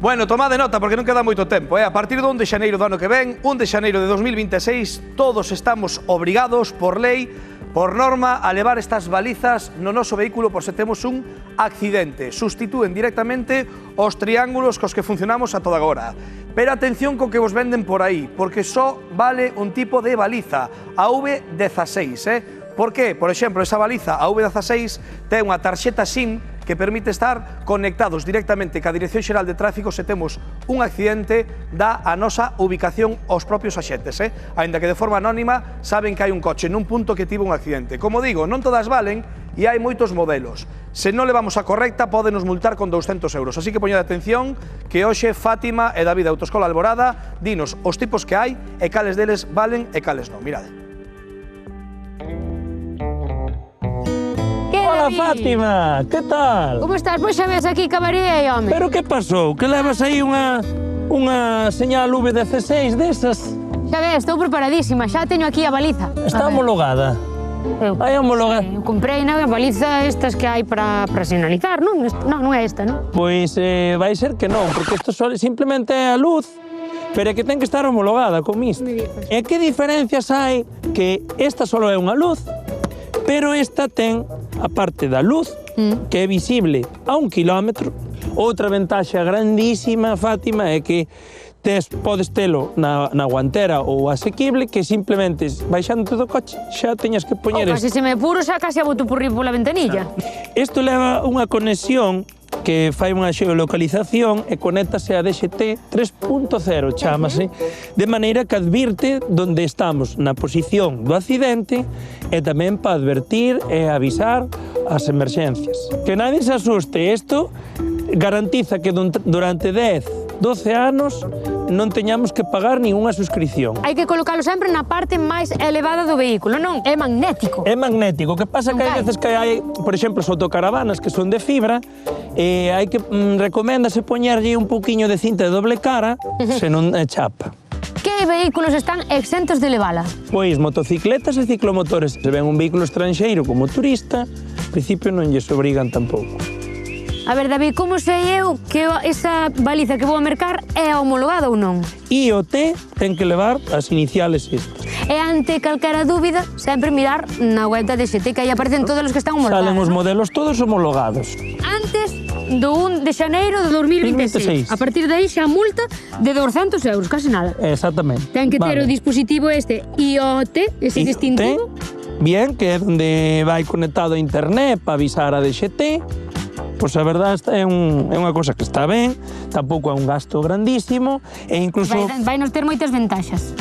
Bueno, tomade nota porque non queda moito tempo. A partir do 1 de xaneiro do ano que ven, 1 de xaneiro de 2026, todos estamos obrigados por lei, por norma, a levar estas balizas no noso vehículo por se temos un accidente. Sustitúen directamente os triángulos cos que funcionamos a toda agora. Pero atención co que vos venden por aí, porque só vale un tipo de baliza, a V16, Por qué? Por exemplo, esa baliza, a V16, ten unha tarxeta SIM que permite estar conectados directamente ca Dirección Xeral de Tráfico se temos un accidente, dá a nosa ubicación aos propios axentes, Aínda que de forma anónima saben que hai un coche nun punto que tivo un accidente. Como digo, non todas valen e hai moitos modelos. Se non levamos a correcta, pódenos multar con 200 euros. Así que poñade atención que hoxe Fátima e David Autoescola Alborada dinos os tipos que hai e cales deles valen e cales non. Mirade. Hola, Fátima, que tal? Como estás? Pois xa ves aquí cabaría, home. Pero que pasou? Que levas aí unha señal V16 desas? Xa ves, estou preparadísima, xa teño aquí a baliza. Está homologada. Hai homologada. Eu comprei na baliza estas que hai para sinalizar, non? Non é esta, non? Pois vai ser que non, porque isto simplemente é a luz, pero é que ten que estar homologada con isto. E que diferencias hai que esta só é unha luz, pero esta ten a parte da luz, que é visible a 1 kilómetro. Outra ventaxa grandísima, Fátima, é que podes telo na guantera ou asequible, que simplemente baixándote do coche xa teñas que poñer isto. Se me puro xa case a boto por rir pola ventanilla. Isto leva unha conexión que fai unha xeolocalización e conéctase a DXT 3.0, chámase, de maneira que advirte onde estamos na posición do accidente e tamén para advertir e avisar as emerxencias. Que nadie se asuste, isto garantiza que durante 10-12 anos non teñamos que pagar ninguna suscripción. Hai que colocalo sempre na parte máis elevada do vehículo, non? É magnético. É magnético. O que pasa que hai veces que hai, por exemplo, as autocaravanas que son de fibra, e hai que recoméndase poñerlle un pouquiño de cinta de doble cara, se non é chapa. Que vehículos están exentos de levala? Pois motocicletas e ciclomotores. Se ven un vehículo estranxeiro como turista, en principio non lles obrigan tampouco. A ver, David, como sei eu que esa baliza que vou a mercar é homologada ou non? I o T ten que levar as iniciales estas. E ante calquera dúbida, sempre mirar na web da DXT, que aí aparecen todos os que están homologados. Salen os modelos todos homologados. Antes do 1 de xaneiro de 2026. A partir de aí xa multa de 200 euros, case nada. Exactamente. Ten que ter o dispositivo este IoT, ese distintivo. Bien, que é onde vai conectado a internet para avisar a DXT. Pois a verdade é unha cosa que está ben, tampouco é un gasto grandísimo e incluso... Vai nos ter moitas ventaxas.